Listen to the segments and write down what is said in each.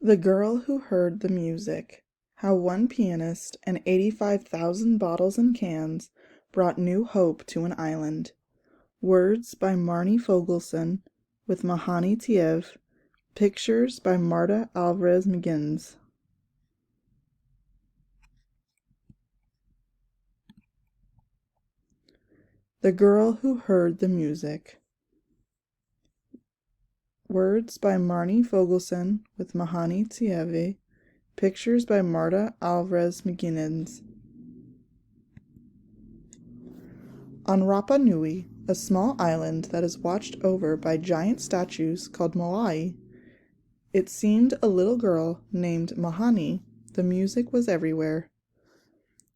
The Girl Who Heard the Music. How One Pianist and 85,000 Bottles and Cans Brought New Hope to an Island. Words by Marnie Fogelson, with Mahani Teave. Pictures by Marta Alvarez McGinnis. The Girl Who Heard the Music. Words by Marnie Fogelson, with Mahani Teave. Pictures by Marta Alvarez McGinnis. On Rapa Nui, a small island that is watched over by giant statues called moai, it seemed a little girl named Mahani. The music was everywhere.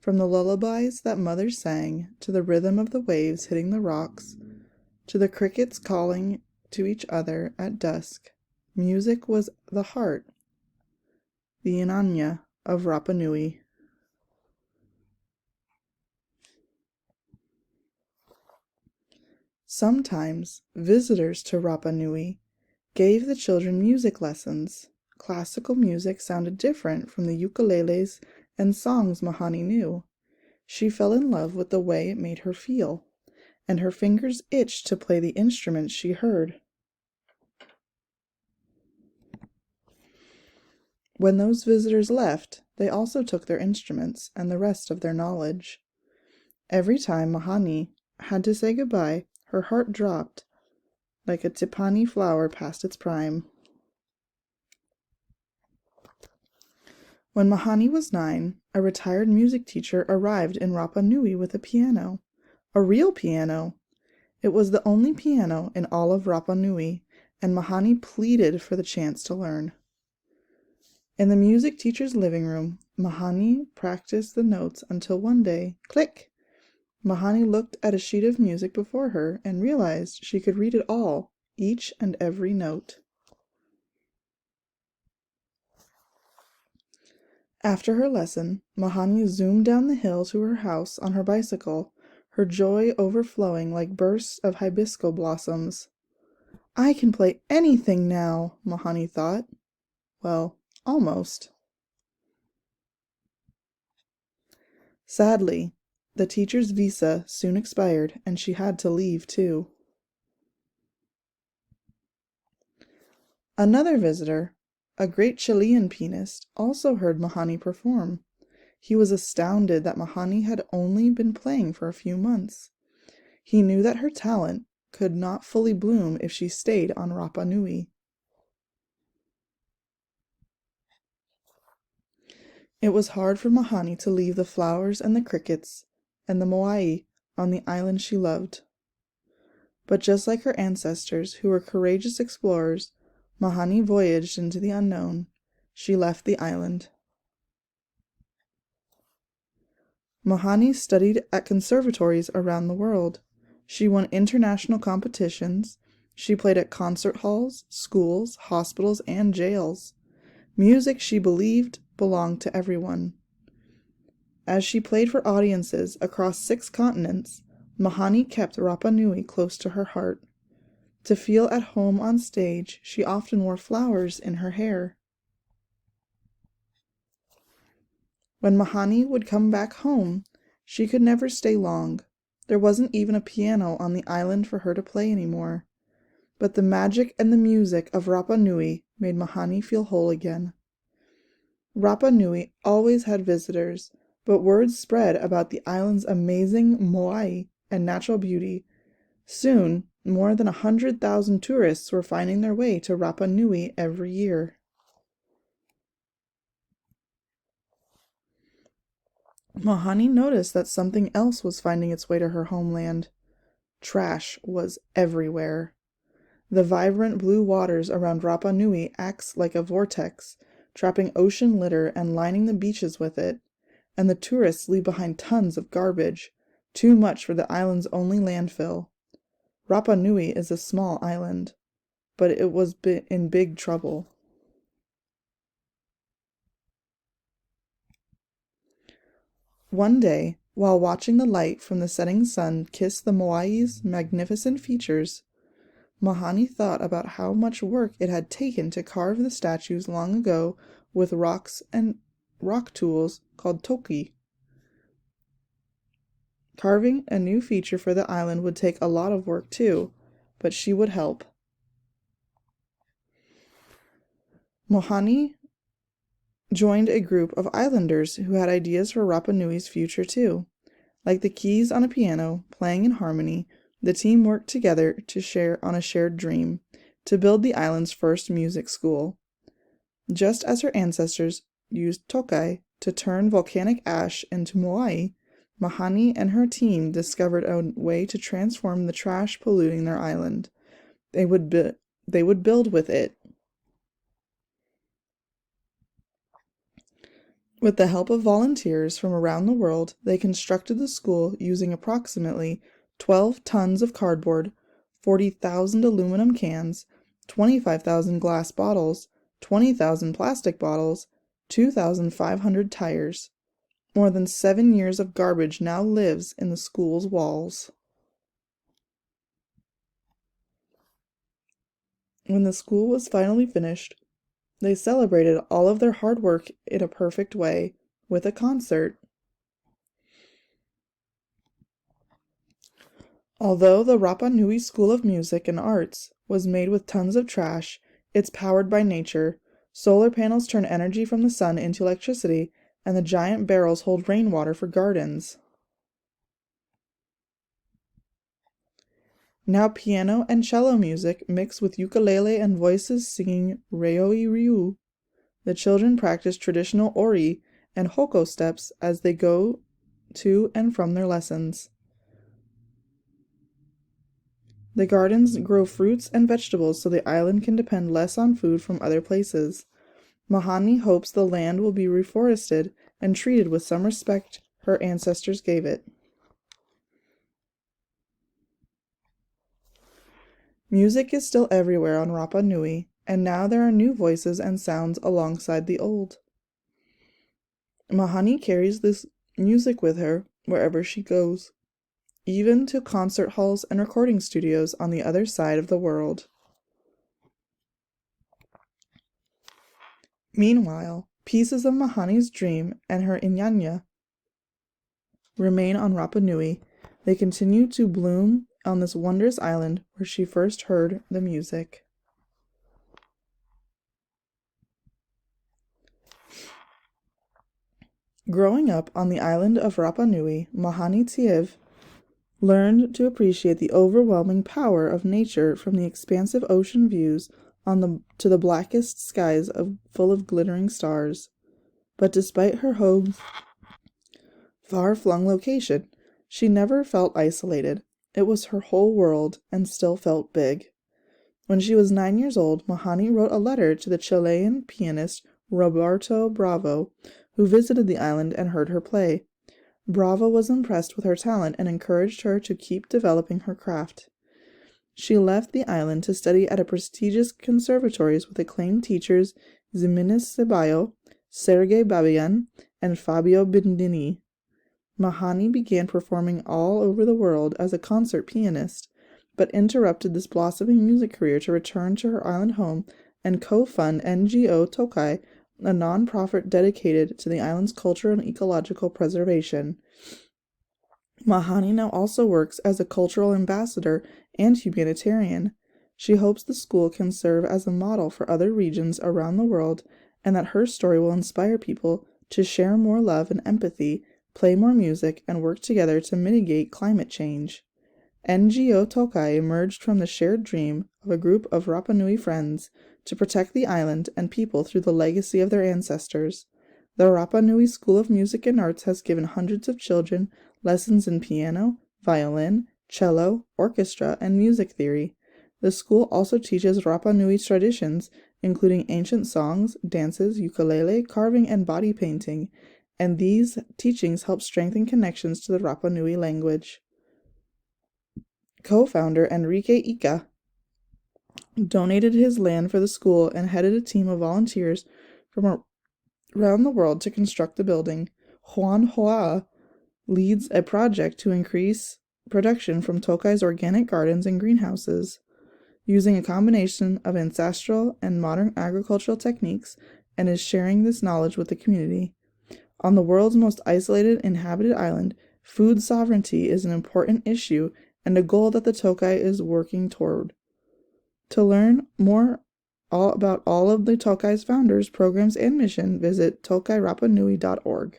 From the lullabies that mothers sang, to the rhythm of the waves hitting the rocks, to the crickets calling to each other at dusk, music was the heart, the inanya of Rapa Nui. Sometimes visitors to Rapa Nui gave the children music lessons. Classical music sounded different from the ukuleles and songs Mahani knew. She fell in love with the way it made her feel, and her fingers itched to play the instruments she heard. When those visitors left, they also took their instruments and the rest of their knowledge. Every time Mahani had to say goodbye, her heart dropped like a tipani flower past its prime. When Mahani was 9, a retired music teacher arrived in Rapa Nui with a piano. A real piano! It was the only piano in all of Rapa Nui, and Mahani pleaded for the chance to learn. In the music teacher's living room, Mahani practiced the notes until one day, click! Mahani looked at a sheet of music before her and realized she could read it all, each and every note. After her lesson, Mahani zoomed down the hill to her house on her bicycle, her joy overflowing like bursts of hibisco blossoms. I can play anything now, Mahani thought. Well, almost. Sadly, the teacher's visa soon expired, and she had to leave too. Another visitor, a great Chilean pianist, also heard Mahani perform. He was astounded that Mahani had only been playing for a few months. He knew that her talent could not fully bloom if she stayed on Rapa Nui. It was hard for Mahani to leave the flowers and the crickets and the moai on the island she loved. But just like her ancestors, who were courageous explorers, Mahani voyaged into the unknown. She left the island. Mahani studied at conservatories around the world. She won international competitions. She played at concert halls, schools, hospitals, and jails. Music, she believed, belonged to everyone. As she played for audiences across 6 continents, Mahani kept Rapa Nui close to her heart. To feel at home on stage, she often wore flowers in her hair. When Mahani would come back home, she could never stay long. There wasn't even a piano on the island for her to play anymore. But the magic and the music of Rapa Nui made Mahani feel whole again. Rapa Nui always had visitors, but word spread about the island's amazing moai and natural beauty. Soon, more than 100,000 tourists were finding their way to Rapa Nui every year. Mahani noticed that something else was finding its way to her homeland. Trash was everywhere. The vibrant blue waters around Rapa Nui acts like a vortex, trapping ocean litter and lining the beaches with it, and the tourists leave behind tons of garbage, too much for the island's only landfill. Rapa Nui is a small island, but it was in big trouble. One day, while watching the light from the setting sun kiss the moai's magnificent features, Mahani thought about how much work it had taken to carve the statues long ago with rocks and rock tools called toki. Carving a new feature for the island would take a lot of work too, but she would help. Mahani joined a group of islanders who had ideas for Rapa Nui's future too. Like the keys on a piano, playing in harmony, the team worked together to share on a shared dream, to build the island's first music school. Just as her ancestors used tokai to turn volcanic ash into moai, Mahani and her team discovered a way to transform the trash polluting their island. They would build with it. With the help of volunteers from around the world, they constructed the school using approximately 12 tons of cardboard, 40,000 aluminum cans, 25,000 glass bottles, 20,000 plastic bottles, 2,500 tires. More than 7 years of garbage now lives in the school's walls. When the school was finally finished, they celebrated all of their hard work in a perfect way, with a concert. Although the Rapa Nui School of Music and Arts was made with tons of trash, it's powered by nature. Solar panels turn energy from the sun into electricity, and the giant barrels hold rainwater for gardens. Now piano and cello music mix with ukulele and voices singing Reoi Ryu. The children practice traditional ori and hoko steps as they go to and from their lessons. The gardens grow fruits and vegetables so the island can depend less on food from other places. Mahani hopes the land will be reforested and treated with some respect her ancestors gave it. Music is still everywhere on Rapa Nui, and now there are new voices and sounds alongside the old. Mahani carries this music with her wherever she goes, even to concert halls and recording studios on the other side of the world. Meanwhile, pieces of Mahani's dream and her inyanya remain on Rapa Nui. They continue to bloom on this wondrous island where she first heard the music. Growing up on the island of Rapa Nui, Mahani Teave learned to appreciate the overwhelming power of nature, from the expansive ocean views to the blackest skies full of glittering stars. But despite her home's far-flung location, she never felt isolated. It was her whole world, and still felt big. When she was 9 years old, Mahani wrote a letter to the Chilean pianist Roberto Bravo, who visited the island and heard her play. Bravo was impressed with her talent and encouraged her to keep developing her craft. She left the island to study at a prestigious conservatories with acclaimed teachers Ximenes Ceballo, Sergei Babian, and Fabio Bindini. Mahani began performing all over the world as a concert pianist, but interrupted this blossoming music career to return to her island home and co-fund NGO Tokai, a non-profit dedicated to the island's cultural and ecological preservation. Mahani now also works as a cultural ambassador and humanitarian. She hopes the school can serve as a model for other regions around the world, and that her story will inspire people to share more love and empathy, play more music, and work together to mitigate climate change. NGO Tokai emerged from the shared dream of a group of Rapa Nui friends to protect the island and people through the legacy of their ancestors. The Rapa Nui School of Music and Arts has given hundreds of children lessons in piano, violin, cello, orchestra, and music theory. The school also teaches Rapa Nui traditions, including ancient songs, dances, ukulele, carving, and body painting, and these teachings help strengthen connections to the Rapa Nui language. Co-founder Enrique Ica donated his land for the school and headed a team of volunteers from around the world to construct the building. Juan Hoa leads a project to increase production from Tokai's organic gardens and greenhouses. using a combination of ancestral and modern agricultural techniques, and is sharing this knowledge with the community. On the world's most isolated inhabited island, food sovereignty is an important issue and a goal that the Tokai is working toward. To learn more about all of the Tokai's founders, programs, and mission, visit tokairapanui.org.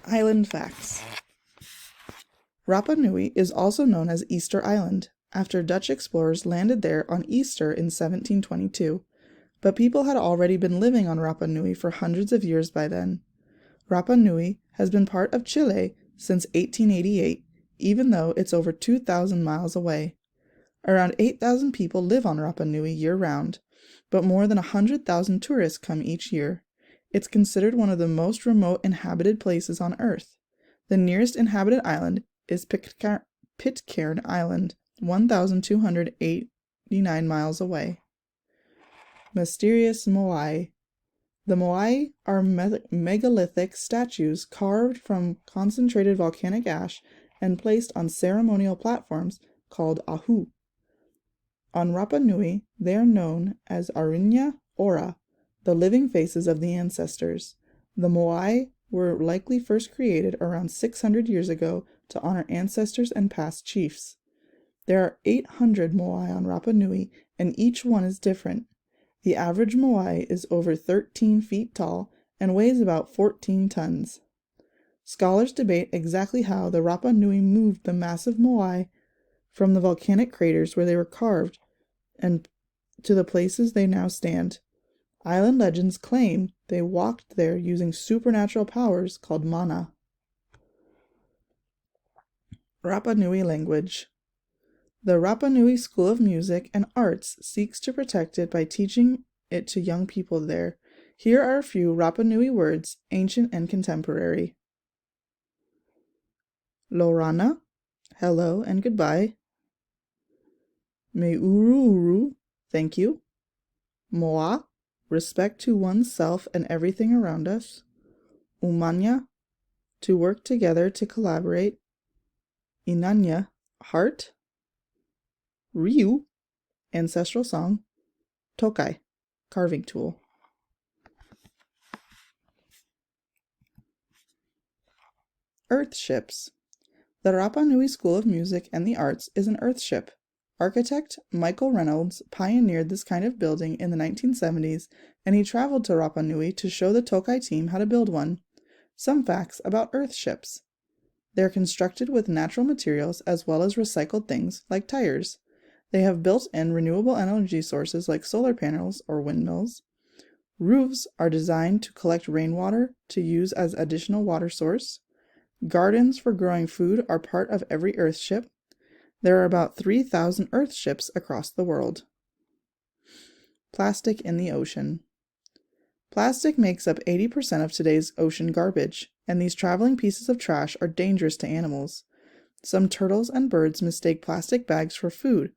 Island facts. Rapa Nui is also known as Easter Island, after Dutch explorers landed there on Easter in 1722, but people had already been living on Rapa Nui for hundreds of years by then. Rapa Nui has been part of Chile since 1888, even though it's over 2,000 miles away. Around 8,000 people live on Rapa Nui year-round, but more than 100,000 tourists come each year. It's considered one of the most remote inhabited places on Earth. The nearest inhabited island is Pitcairn Island, 1,289 miles away. Mysterious Moai. The Moai are megalithic statues carved from concentrated volcanic ash and placed on ceremonial platforms called ahu. On Rapa Nui, they are known as Arinya Ora, the living faces of the ancestors. The Moai were likely first created around 600 years ago to honor ancestors and past chiefs. There are 800 Moai on Rapa Nui, and each one is different. The average Moai is over 13 feet tall and weighs about 14 tons. Scholars debate exactly how the Rapa Nui moved the massive Moai from the volcanic craters where they were carved and to the places they now stand. Island legends claim they walked there using supernatural powers called mana. Rapa Nui language. The Rapa Nui School of Music and Arts seeks to protect it by teaching it to young people there. Here are a few Rapa Nui words, ancient and contemporary. Lorana, hello and goodbye. Me uru uru, thank you. Moa, respect to oneself and everything around us. Umanya, to work together to collaborate. Inanya, heart. Ryu, ancestral song. Tokai, carving tool. Earth ships. The Rapa Nui School of Music and the Arts is an earth ship. Architect Michael Reynolds pioneered this kind of building in the 1970s, and he traveled to Rapa Nui to show the Tokai team how to build one. Some facts about earth ships. They're constructed with natural materials as well as recycled things like tires. They have built-in renewable energy sources like solar panels or windmills. Roofs are designed to collect rainwater to use as additional water source. Gardens for growing food are part of every earthship. There are about 3,000 earthships across the world. Plastic in the ocean. Plastic makes up 80% of today's ocean garbage, and these traveling pieces of trash are dangerous to animals. Some turtles and birds mistake plastic bags for food,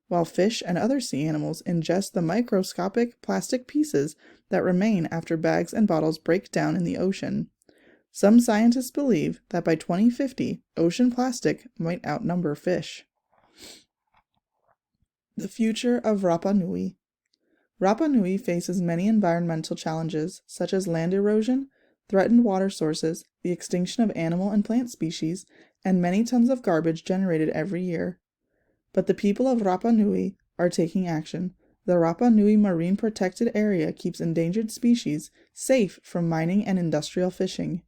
while fish and other sea animals ingest the microscopic plastic pieces that remain after bags and bottles break down in the ocean. Some scientists believe that by 2050, ocean plastic might outnumber fish. The future of Rapa Nui. Rapa Nui faces many environmental challenges, such as land erosion, threatened water sources, the extinction of animal and plant species, and many tons of garbage generated every year. But the people of Rapa Nui are taking action. The Rapa Nui Marine Protected Area keeps endangered species safe from mining and industrial fishing.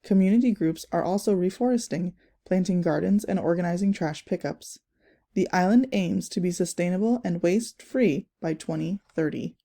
Community groups are also reforesting, planting gardens, and organizing trash pickups. The island aims to be sustainable and waste-free by 2030.